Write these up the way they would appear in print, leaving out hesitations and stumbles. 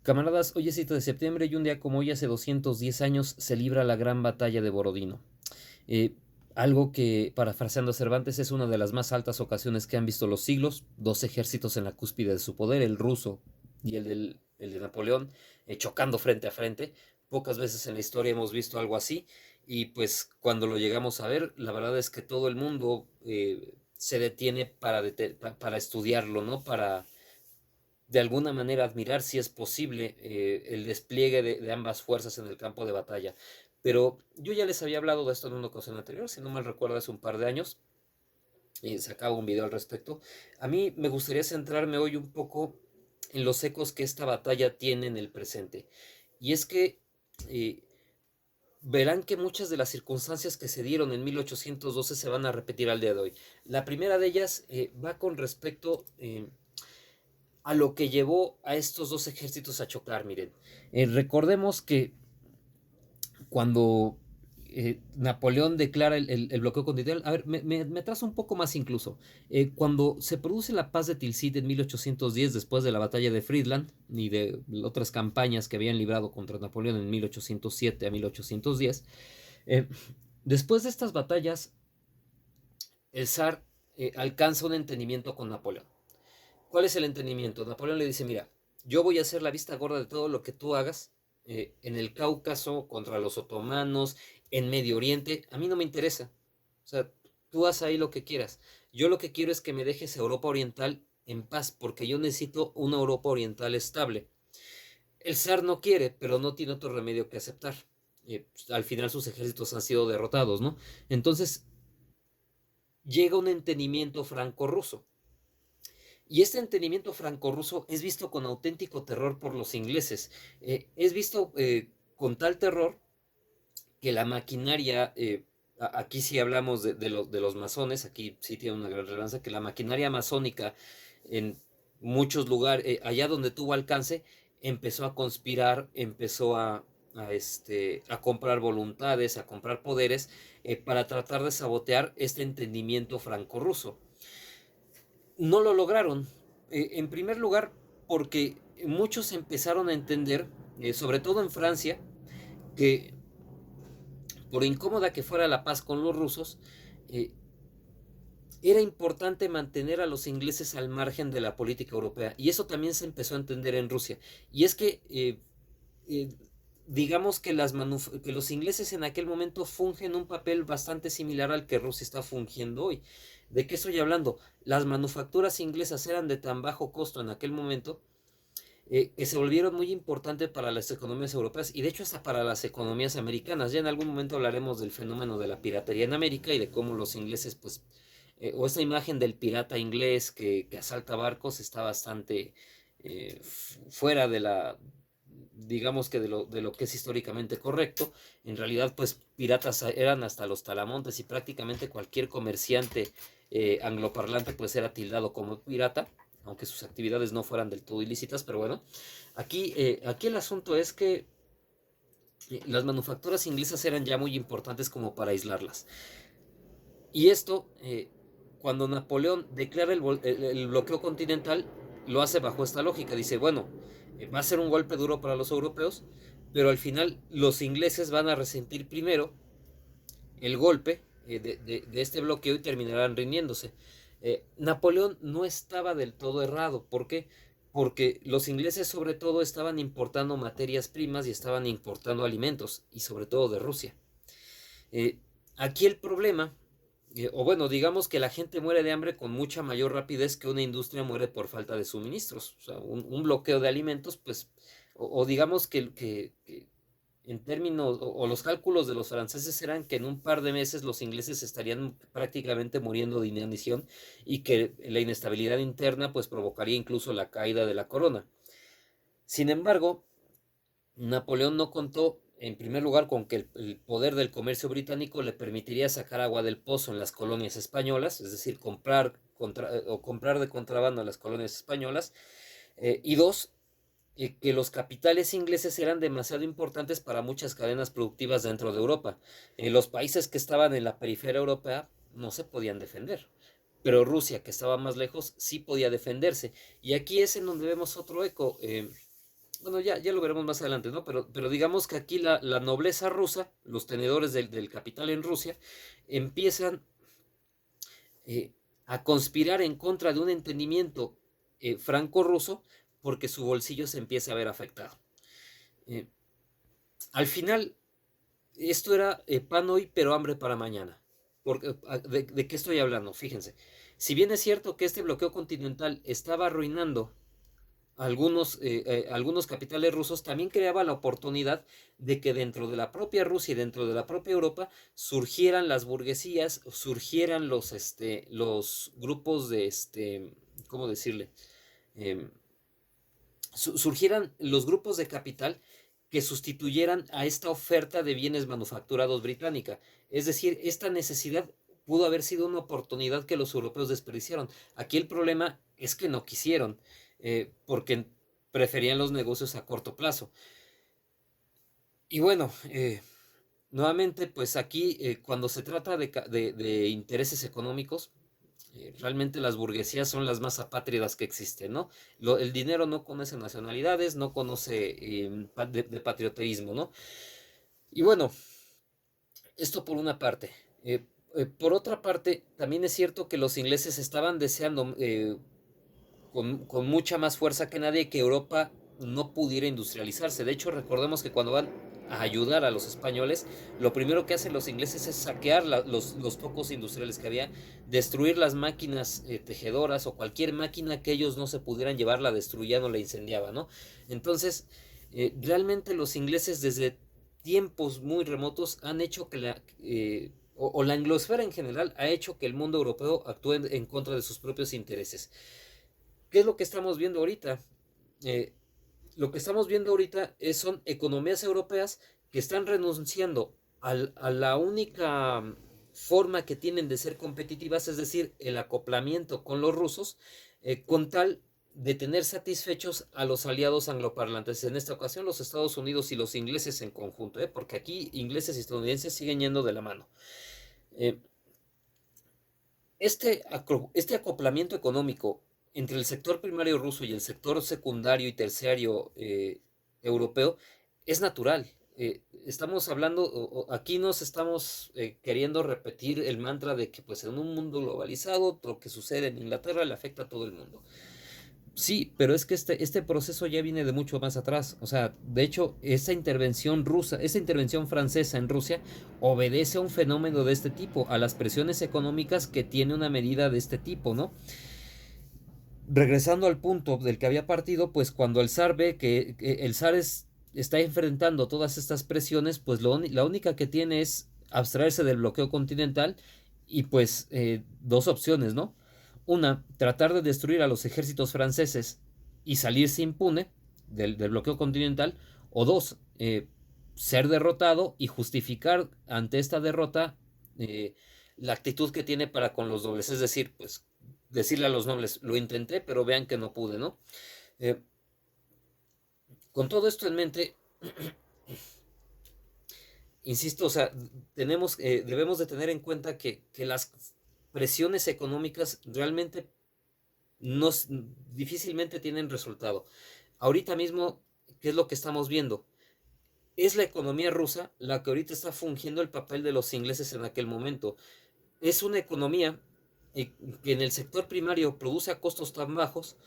Camaradas, hoy es 7 de septiembre y un día como hoy, hace 210 años, se libra la gran batalla de Borodino. Eh, Algo que, parafraseando a Cervantes, es una de las más altas ocasiones que han visto los siglos. Dos ejércitos en la cúspide de su poder, el ruso y el de Napoleón, chocando frente a frente. Pocas veces en la historia hemos visto algo así. Y pues cuando lo llegamos a ver, la verdad es que todo el mundo se detiene para estudiarlo, ¿no? Para de alguna manera admirar si es posible el despliegue de ambas fuerzas en el campo de batalla. Pero yo ya les había hablado de esto en una ocasión anterior, si no mal recuerdo, hace un par de años, y sacaba un video al respecto. A mí me gustaría centrarme hoy un poco en los ecos que esta batalla tiene en el presente. Y es que eh, verán que muchas de las circunstancias que se dieron en 1812 se van a repetir al día de hoy. La primera de ellas va con respecto a lo que llevó a estos dos ejércitos a chocar. Miren, recordemos que cuando Napoleón declara el bloqueo continental, a ver, me trazo un poco más incluso. Cuando se produce la paz de Tilsit en 1810, después de la batalla de Friedland y de otras campañas que habían librado contra Napoleón en 1807 a 1810, eh, después de estas batallas, el zar alcanza un entendimiento con Napoleón. ¿Cuál es el entendimiento? Napoleón le dice, mira, yo voy a hacer la vista gorda de todo lo que tú hagas en el Cáucaso, contra los otomanos, en Medio Oriente. A mí no me interesa. O sea, tú haz ahí lo que quieras. Yo lo que quiero es que me dejes Europa Oriental en paz, porque yo necesito una Europa Oriental estable. El zar no quiere, pero no tiene otro remedio que aceptar. Al final sus ejércitos han sido derrotados, ¿no? Entonces llega un entendimiento franco-ruso. Y este entendimiento franco-ruso es visto con auténtico terror por los ingleses. Es visto con tal terror que la maquinaria, aquí sí hablamos de los masones, aquí sí tiene una gran relevancia, que la maquinaria masónica en muchos lugares, allá donde tuvo alcance, empezó a conspirar, empezó a comprar voluntades, a comprar poderes, para tratar de sabotear este entendimiento franco-ruso. No lo lograron. En primer lugar, porque muchos empezaron a entender, sobre todo en Francia, que por incómoda que fuera la paz con los rusos, eh, era importante mantener a los ingleses al margen de la política europea. Y eso también se empezó a entender en Rusia. Y es que, eh, digamos que, que los ingleses en aquel momento fungen un papel bastante similar al que Rusia está fungiendo hoy. ¿De qué estoy hablando? Las manufacturas inglesas eran de tan bajo costo en aquel momento que se volvieron muy importantes para las economías europeas y de hecho hasta para las economías americanas. Ya en algún momento hablaremos del fenómeno de la piratería en América y de cómo los ingleses, pues, o esta imagen del pirata inglés que asalta barcos está bastante fuera de la, digamos que de lo que es históricamente correcto. En realidad, pues, piratas eran hasta los talamontes y prácticamente cualquier comerciante angloparlante pues era tildado como pirata, aunque sus actividades no fueran del todo ilícitas. Pero bueno, aquí el asunto es que las manufacturas inglesas eran ya muy importantes como para aislarlas. Y esto, cuando Napoleón declara el bloqueo continental, lo hace bajo esta lógica. Dice, bueno, va a ser un golpe duro para los europeos, pero al final los ingleses van a resentir primero el golpe de este bloqueo y terminarán rindiéndose. Napoleón no estaba del todo errado. ¿Por qué? Porque los ingleses sobre todo estaban importando materias primas y estaban importando alimentos, y sobre todo de Rusia. Eh, Aquí el problema, o bueno, digamos que la gente muere de hambre con mucha mayor rapidez que una industria muere por falta de suministros. O sea, un bloqueo de alimentos, pues, o digamos que en términos, o los cálculos de los franceses eran que en un par de meses los ingleses estarían prácticamente muriendo de inanición y que la inestabilidad interna pues provocaría incluso la caída de la corona. Sin embargo, Napoleón no contó en primer lugar con que el poder del comercio británico le permitiría sacar agua del pozo en las colonias españolas, es decir, comprar de contrabando a las colonias españolas, y dos, que los capitales ingleses eran demasiado importantes para muchas cadenas productivas dentro de Europa. Los países que estaban en la periferia europea no se podían defender, pero Rusia, que estaba más lejos, sí podía defenderse. Y aquí es en donde vemos otro eco. bueno, ya lo veremos más adelante, ¿no? Pero digamos que aquí la nobleza rusa, los tenedores del capital en Rusia, empiezan eh, a conspirar en contra de un entendimiento franco-ruso porque su bolsillo se empieza a ver afectado. Eh, Al final, esto era pan hoy, pero hambre para mañana. ¿De qué estoy hablando? Fíjense. Si bien es cierto que este bloqueo continental estaba arruinando algunos capitales rusos, también creaba la oportunidad de que dentro de la propia Rusia y dentro de la propia Europa surgieran las burguesías, surgieran los grupos de, ¿cómo decirle? Em, Surgieran los grupos de capital que sustituyeran a esta oferta de bienes manufacturados británica. Es decir, esta necesidad pudo haber sido una oportunidad que los europeos desperdiciaron. Aquí el problema es que no quisieron, porque preferían los negocios a corto plazo. Y bueno, nuevamente, pues aquí cuando se trata de intereses económicos, realmente las burguesías son las más apátridas que existen, ¿no? El dinero no conoce nacionalidades, no conoce de patrioterismo, ¿no? Y bueno, esto por una parte. Por otra parte, también es cierto que los ingleses estaban deseando con mucha más fuerza que nadie que Europa no pudiera industrializarse. De hecho, recordemos que cuando van a ayudar a los españoles, lo primero que hacen los ingleses es saquear los pocos industriales que había, destruir las máquinas tejedoras o cualquier máquina que ellos no se pudieran llevar, la destruían o la incendiaban, ¿no? Entonces, realmente los ingleses desde tiempos muy remotos han hecho que o la anglosfera en general ha hecho que el mundo europeo actúe en contra de sus propios intereses. ¿Qué es lo que estamos viendo ahorita? Eh, lo que estamos viendo ahorita son economías europeas que están renunciando a la única forma que tienen de ser competitivas, es decir, el acoplamiento con los rusos, con tal de tener satisfechos a los aliados angloparlantes. En esta ocasión, los Estados Unidos y los ingleses en conjunto, porque aquí ingleses y estadounidenses siguen yendo de la mano. Eh, este acoplamiento económico entre el sector primario ruso y el sector secundario y terciario europeo es natural. Estamos hablando, aquí nos estamos queriendo repetir el mantra de que pues en un mundo globalizado lo que sucede en Inglaterra le afecta a todo el mundo. Sí, pero es que este proceso ya viene de mucho más atrás. O sea, de hecho, esa intervención rusa, esa intervención francesa en Rusia obedece a un fenómeno de este tipo, a las presiones económicas que tiene una medida de este tipo, ¿no? Regresando al punto del que había partido, pues cuando el zar ve que el zar está enfrentando todas estas presiones, pues la única que tiene es abstraerse del bloqueo continental y pues dos opciones, ¿no? Una, tratar de destruir a los ejércitos franceses y salirse impune del bloqueo continental, o dos, ser derrotado y justificar ante esta derrota la actitud que tiene para con los dobles, es decir, pues decirle a los nobles, lo intenté, pero vean que no pude, ¿no? Eh, con todo esto en mente, insisto, o sea, debemos de tener en cuenta que las presiones económicas realmente difícilmente tienen resultado. Ahorita mismo, ¿qué es lo que estamos viendo? Es la economía rusa la que ahorita está fungiendo el papel de los ingleses en aquel momento. Es una economía que en el sector primario produce a costos tan bajos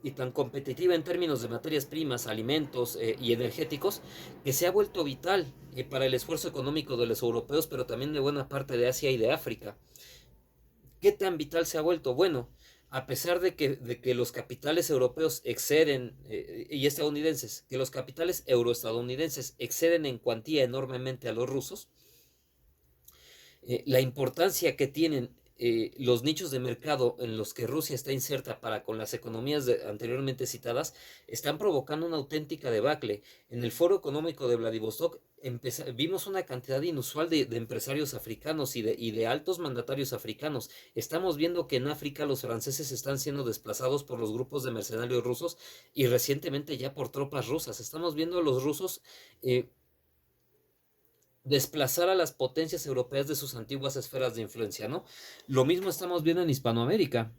y tan competitiva en términos de materias primas, alimentos y energéticos, que se ha vuelto vital para el esfuerzo económico de los europeos, pero también de buena parte de Asia y de África. ¿Qué tan vital se ha vuelto? Bueno, a pesar de que los capitales europeos exceden, y estadounidenses, que los capitales euroestadounidenses exceden en cuantía enormemente a los rusos, la importancia que tienen los nichos de mercado en los que Rusia está inserta para con las economías anteriormente citadas están provocando una auténtica debacle. En el Foro Económico de Vladivostok vimos una cantidad inusual de empresarios africanos y de altos mandatarios africanos. Estamos viendo que en África los franceses están siendo desplazados por los grupos de mercenarios rusos y recientemente ya por tropas rusas. Estamos viendo a los rusos desplazar a las potencias europeas de sus antiguas esferas de influencia, ¿no? Lo mismo estamos viendo en Hispanoamérica.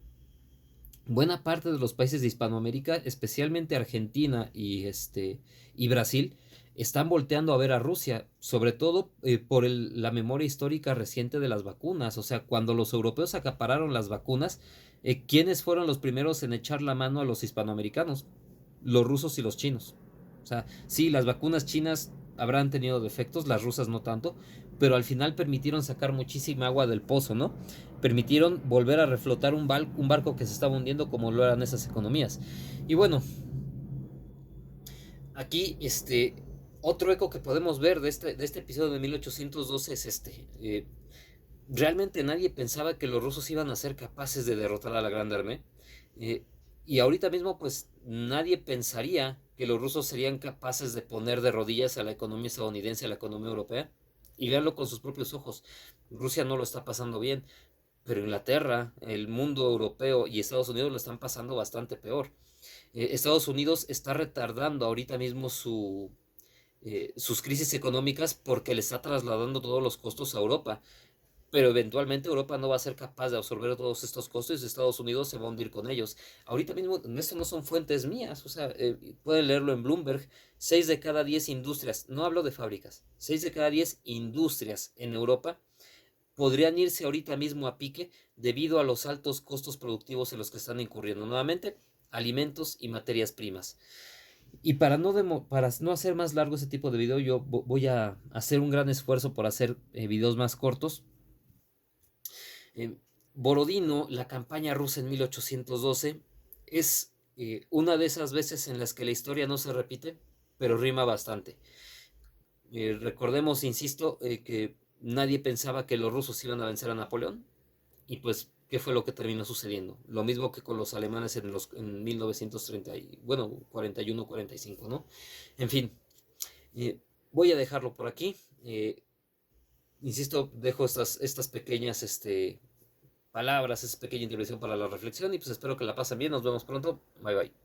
buena parte de los países de Hispanoamérica, especialmente Argentina y Brasil, están volteando a ver a Rusia, sobre todo por la memoria histórica reciente de las vacunas. O sea, cuando los europeos acapararon las vacunas, ¿quiénes fueron los primeros en echar la mano a los hispanoamericanos? Los rusos y los chinos. O sea, sí, las vacunas chinas habrán tenido defectos, las rusas no tanto, pero al final permitieron sacar muchísima agua del pozo, ¿no? Permitieron volver a reflotar un barco que se estaba hundiendo como lo eran esas economías. Y bueno, aquí otro eco que podemos ver de este episodio de 1812 es realmente nadie pensaba que los rusos iban a ser capaces de derrotar a la Grande Armée. Eh, y ahorita mismo, pues nadie pensaría que los rusos serían capaces de poner de rodillas a la economía estadounidense, a la economía europea, y verlo con sus propios ojos. Rusia no lo está pasando bien, pero Inglaterra, el mundo europeo y Estados Unidos lo están pasando bastante peor. Estados Unidos está retardando ahorita mismo sus crisis económicas porque le está trasladando todos los costos a Europa. Pero eventualmente Europa no va a ser capaz de absorber todos estos costos y Estados Unidos se va a hundir con ellos. Ahorita mismo, esto no son fuentes mías, o sea, pueden leerlo en Bloomberg. 6 de cada 10 industrias, no hablo de fábricas, 6 de cada 10 industrias en Europa podrían irse ahorita mismo a pique debido a los altos costos productivos en los que están incurriendo. Nuevamente, alimentos y materias primas. Y para no hacer más largo ese tipo de video, yo voy a hacer un gran esfuerzo por hacer videos más cortos. Eh, Borodino, la campaña rusa en 1812, es una de esas veces en las que la historia no se repite, pero rima bastante. Recordemos, insisto, que nadie pensaba que los rusos iban a vencer a Napoleón, y pues, ¿qué fue lo que terminó sucediendo? Lo mismo que con los alemanes en 1930, bueno, 41, 45, ¿no? En fin, eh, voy a dejarlo por aquí. Insisto, dejo estas pequeñas palabras, esa pequeña intervención para la reflexión y pues espero que la pasen bien. Nos vemos pronto. Bye bye.